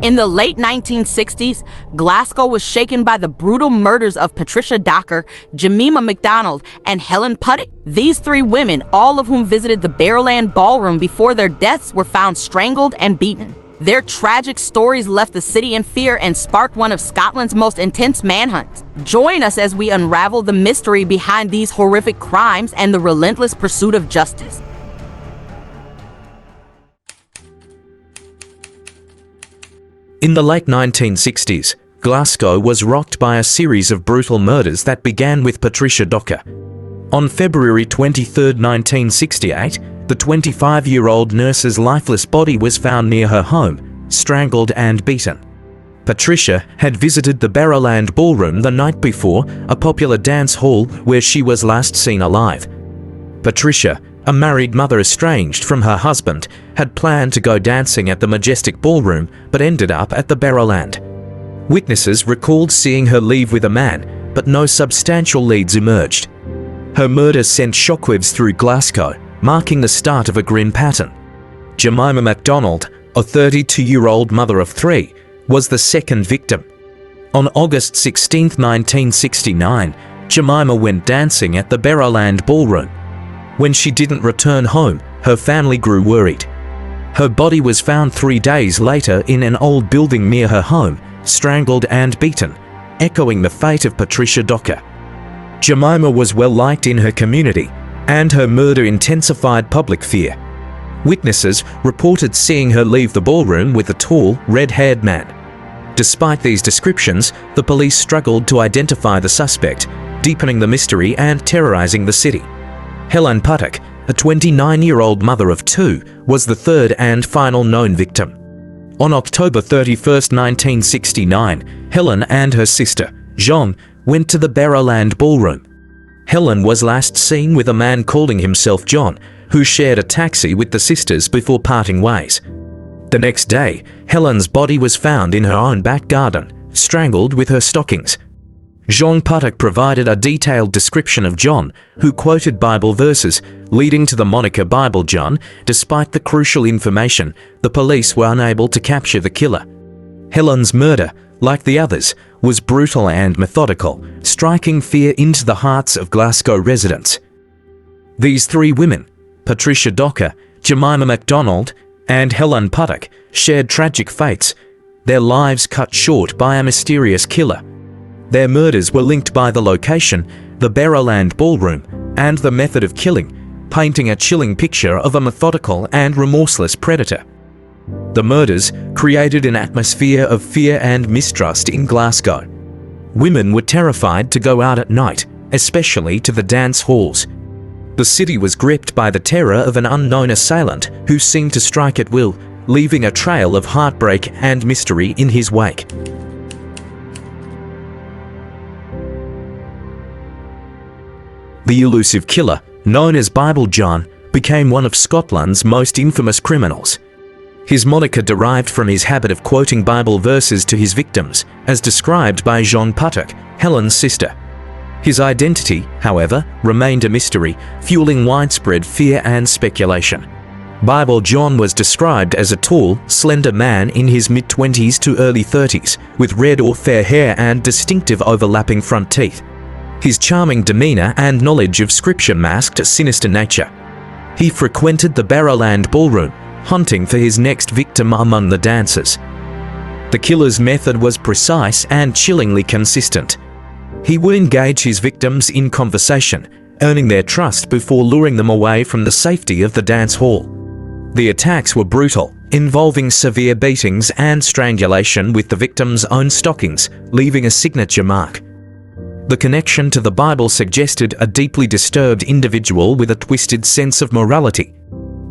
In the late 1960s, Glasgow was shaken by the brutal murders of Patricia Docker, Jemima MacDonald, and Helen Puttock. These three women, all of whom visited the Barrowland Ballroom before their deaths, were found strangled and beaten. Their tragic stories left the city in fear and sparked one of Scotland's most intense manhunts. Join us as we unravel the mystery behind these horrific crimes and the relentless pursuit of justice. In the late 1960s, Glasgow was rocked by a series of brutal murders that began with Patricia Docker. On February 23, 1968, the 25-year-old nurse's lifeless body was found near her home, strangled and beaten. Patricia had visited the Barrowland Ballroom the night before, a popular dance hall where she was last seen alive. Patricia, a married mother estranged from her husband, had planned to go dancing at the majestic ballroom but ended up at the Barrowland. Witnesses recalled seeing her leave with a man, but no substantial leads emerged. Her murder sent shockwaves through Glasgow, marking the start of a grim pattern. Jemima MacDonald, a 32-year-old mother of three, was the second victim. On August 16, 1969, Jemima went dancing at the Barrowland Ballroom. When she didn't return home, her family grew worried. Her body was found 3 days later in an old building near her home, strangled and beaten, echoing the fate of Patricia Docker. Jemima was well liked in her community, and her murder intensified public fear. Witnesses reported seeing her leave the ballroom with a tall, red-haired man. Despite these descriptions, the police struggled to identify the suspect, deepening the mystery and terrorizing the city. Helen Puttock, a 29-year-old mother of two, was the third and final known victim. On October 31, 1969, Helen and her sister, Jean, went to the Barrowland Ballroom. Helen was last seen with a man calling himself John, who shared a taxi with the sisters before parting ways. The next day, Helen's body was found in her own back garden, strangled with her stockings. Jean Puttock provided a detailed description of John, who quoted Bible verses, leading to the moniker Bible John. Despite the crucial information, the police were unable to capture the killer. Helen's murder, like the others, was brutal and methodical, striking fear into the hearts of Glasgow residents. These three women, Patricia Docker, Jemima MacDonald, and Helen Puttock, shared tragic fates, their lives cut short by a mysterious killer. Their murders were linked by the location, the Barrowland Ballroom, and the method of killing, painting a chilling picture of a methodical and remorseless predator. The murders created an atmosphere of fear and mistrust in Glasgow. Women were terrified to go out at night, especially to the dance halls. The city was gripped by the terror of an unknown assailant who seemed to strike at will, leaving a trail of heartbreak and mystery in his wake. The elusive killer, known as Bible John, became one of Scotland's most infamous criminals. His moniker derived from his habit of quoting Bible verses to his victims, as described by Jean Puttock, Helen's sister. His identity, however, remained a mystery, fueling widespread fear and speculation. Bible John was described as a tall, slender man in his mid-20s to early 30s, with red or fair hair and distinctive overlapping front teeth. His charming demeanor and knowledge of scripture masked a sinister nature. He frequented the Barrowland Ballroom, hunting for his next victim among the dancers. The killer's method was precise and chillingly consistent. He would engage his victims in conversation, earning their trust before luring them away from the safety of the dance hall. The attacks were brutal, involving severe beatings and strangulation with the victim's own stockings, leaving a signature mark. The connection to the Bible suggested a deeply disturbed individual with a twisted sense of morality.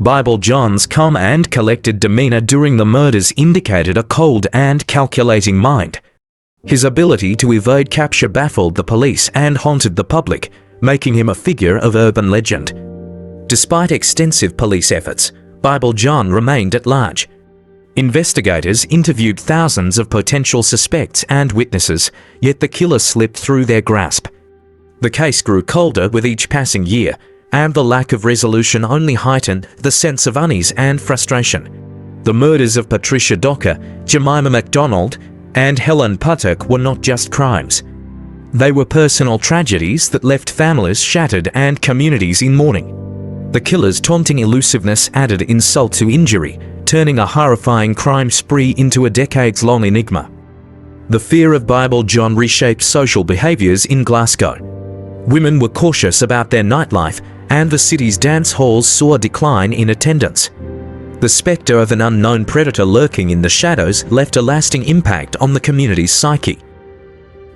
Bible John's calm and collected demeanor during the murders indicated a cold and calculating mind. His ability to evade capture baffled the police and haunted the public, making him a figure of urban legend. Despite extensive police efforts, Bible John remained at large. Investigators interviewed thousands of potential suspects and witnesses, yet the killer slipped through their grasp. The case grew colder with each passing year, and the lack of resolution only heightened the sense of unease and frustration. The murders of Patricia Docker, Jemima MacDonald, and Helen Puttock were not just crimes. They were personal tragedies that left families shattered and communities in mourning. The killer's taunting elusiveness added insult to injury, turning a horrifying crime spree into a decades-long enigma. The fear of Bible John reshaped social behaviours in Glasgow. Women were cautious about their nightlife, and the city's dance halls saw a decline in attendance. The spectre of an unknown predator lurking in the shadows left a lasting impact on the community's psyche.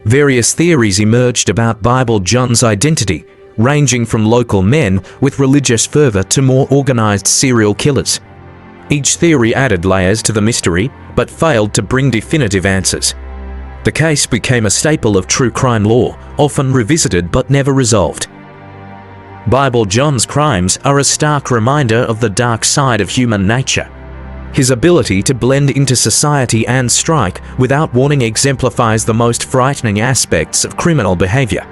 Various theories emerged about Bible John's identity, ranging from local men with religious fervor to more organized serial killers. Each theory added layers to the mystery, but failed to bring definitive answers. The case became a staple of true crime lore, often revisited but never resolved. Bible John's crimes are a stark reminder of the dark side of human nature. His ability to blend into society and strike without warning exemplifies the most frightening aspects of criminal behavior.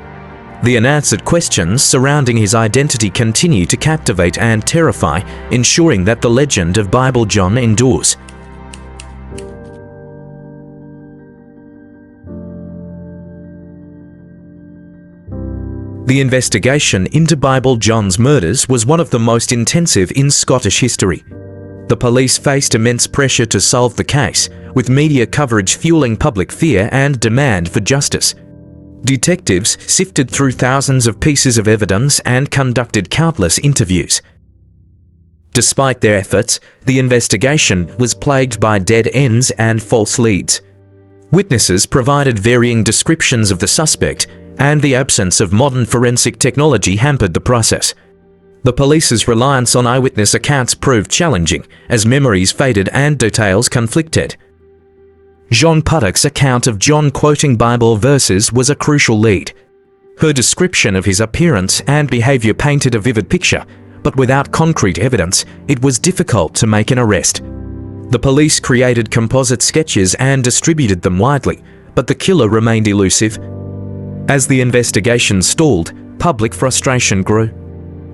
The unanswered questions surrounding his identity continue to captivate and terrify, ensuring that the legend of Bible John endures. The investigation into Bible John's murders was one of the most intensive in Scottish history. The police faced immense pressure to solve the case, with media coverage fueling public fear and demand for justice. Detectives sifted through thousands of pieces of evidence and conducted countless interviews. Despite their efforts, the investigation was plagued by dead ends and false leads. Witnesses provided varying descriptions of the suspect, and the absence of modern forensic technology hampered the process. The police's reliance on eyewitness accounts proved challenging, as memories faded and details conflicted. Helen Puttock's account of John quoting Bible verses was a crucial lead. Her description of his appearance and behavior painted a vivid picture, but without concrete evidence, it was difficult to make an arrest. The police created composite sketches and distributed them widely, but the killer remained elusive. As the investigation stalled, public frustration grew.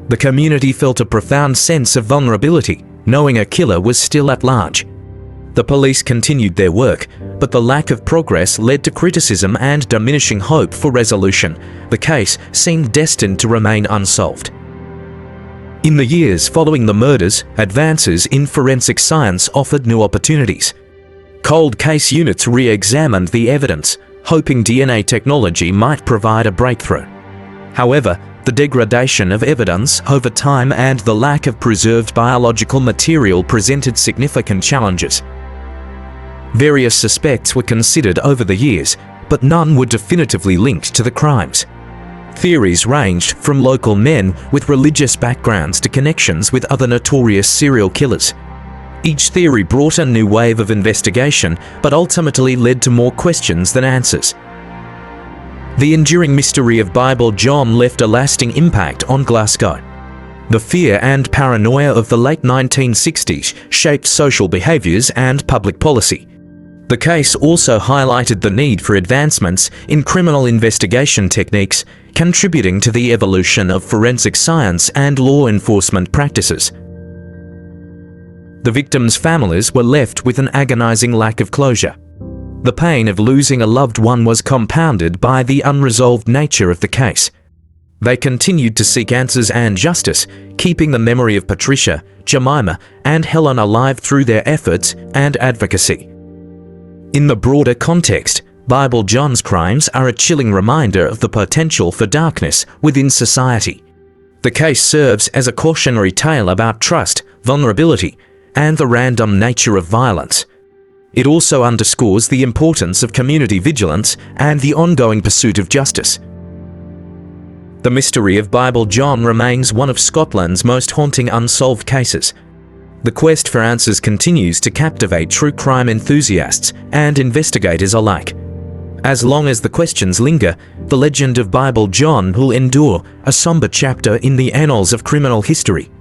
The community felt a profound sense of vulnerability, knowing a killer was still at large. The police continued their work, but the lack of progress led to criticism and diminishing hope for resolution. The case seemed destined to remain unsolved. In the years following the murders, advances in forensic science offered new opportunities. Cold case units re-examined the evidence, hoping DNA technology might provide a breakthrough. However, the degradation of evidence over time and the lack of preserved biological material presented significant challenges. Various suspects were considered over the years, but none were definitively linked to the crimes. Theories ranged from local men with religious backgrounds to connections with other notorious serial killers. Each theory brought a new wave of investigation, but ultimately led to more questions than answers. The enduring mystery of Bible John left a lasting impact on Glasgow. The fear and paranoia of the late 1960s shaped social behaviours and public policy. The case also highlighted the need for advancements in criminal investigation techniques, contributing to the evolution of forensic science and law enforcement practices. The victims' families were left with an agonizing lack of closure. The pain of losing a loved one was compounded by the unresolved nature of the case. They continued to seek answers and justice, keeping the memory of Patricia, Jemima, and Helen alive through their efforts and advocacy. In the broader context, Bible John's crimes are a chilling reminder of the potential for darkness within society. The case serves as a cautionary tale about trust, vulnerability, and the random nature of violence. It also underscores the importance of community vigilance and the ongoing pursuit of justice. The mystery of Bible John remains one of Scotland's most haunting unsolved cases. The quest for answers continues to captivate true crime enthusiasts and investigators alike. As long as the questions linger, the legend of Bible John will endure, a somber chapter in the annals of criminal history.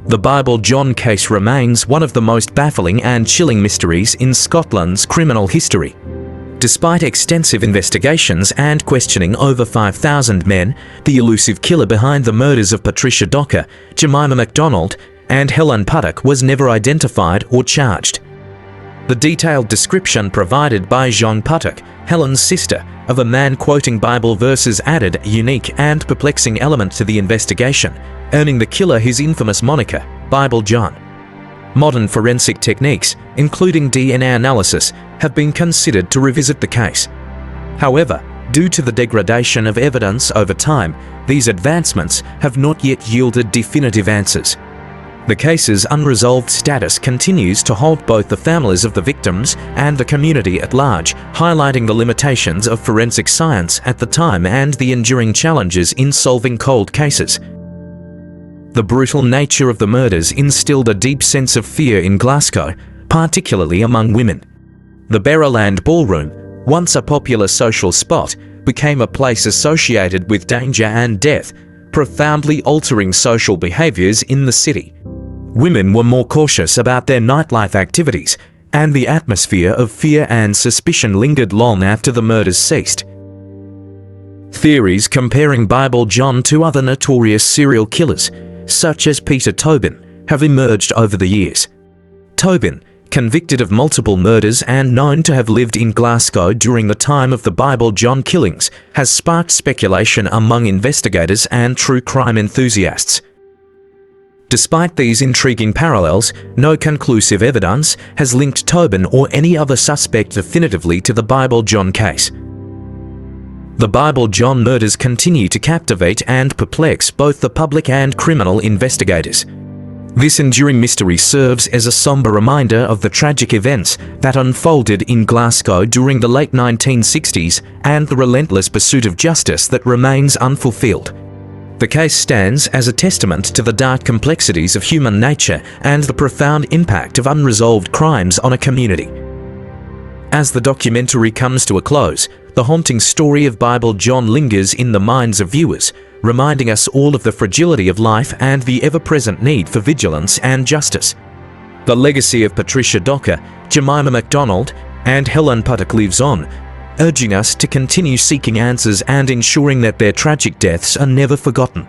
The Bible John case remains one of the most baffling and chilling mysteries in Scotland's criminal history. Despite extensive investigations and questioning over 5,000 men, the elusive killer behind the murders of Patricia Docker, Jemima MacDonald, and Helen Puttock was never identified or charged. The detailed description provided by Jean Puttock, Helen's sister, of a man quoting Bible verses added a unique and perplexing element to the investigation, earning the killer his infamous moniker, Bible John. Modern forensic techniques, including DNA analysis, have been considered to revisit the case. However, due to the degradation of evidence over time, these advancements have not yet yielded definitive answers. The case's unresolved status continues to haunt both the families of the victims and the community at large, highlighting the limitations of forensic science at the time and the enduring challenges in solving cold cases. The brutal nature of the murders instilled a deep sense of fear in Glasgow, particularly among women. The Barrowland Ballroom, once a popular social spot, became a place associated with danger and death, profoundly altering social behaviours in the city. Women were more cautious about their nightlife activities, and the atmosphere of fear and suspicion lingered long after the murders ceased. Theories comparing Bible John to other notorious serial killers, such as Peter Tobin, have emerged over the years. Tobin, convicted of multiple murders and known to have lived in Glasgow during the time of the Bible John killings, has sparked speculation among investigators and true crime enthusiasts. Despite these intriguing parallels, no conclusive evidence has linked Tobin or any other suspect definitively to the Bible John case. The Bible John murders continue to captivate and perplex both the public and criminal investigators. This enduring mystery serves as a somber reminder of the tragic events that unfolded in Glasgow during the late 1960s and the relentless pursuit of justice that remains unfulfilled. The case stands as a testament to the dark complexities of human nature and the profound impact of unresolved crimes on a community. As the documentary comes to a close, the haunting story of Bible John lingers in the minds of viewers, reminding us all of the fragility of life and the ever-present need for vigilance and justice. The legacy of Patricia Docker, Jemima MacDonald, and Helen Puttock lives on, urging us to continue seeking answers and ensuring that their tragic deaths are never forgotten.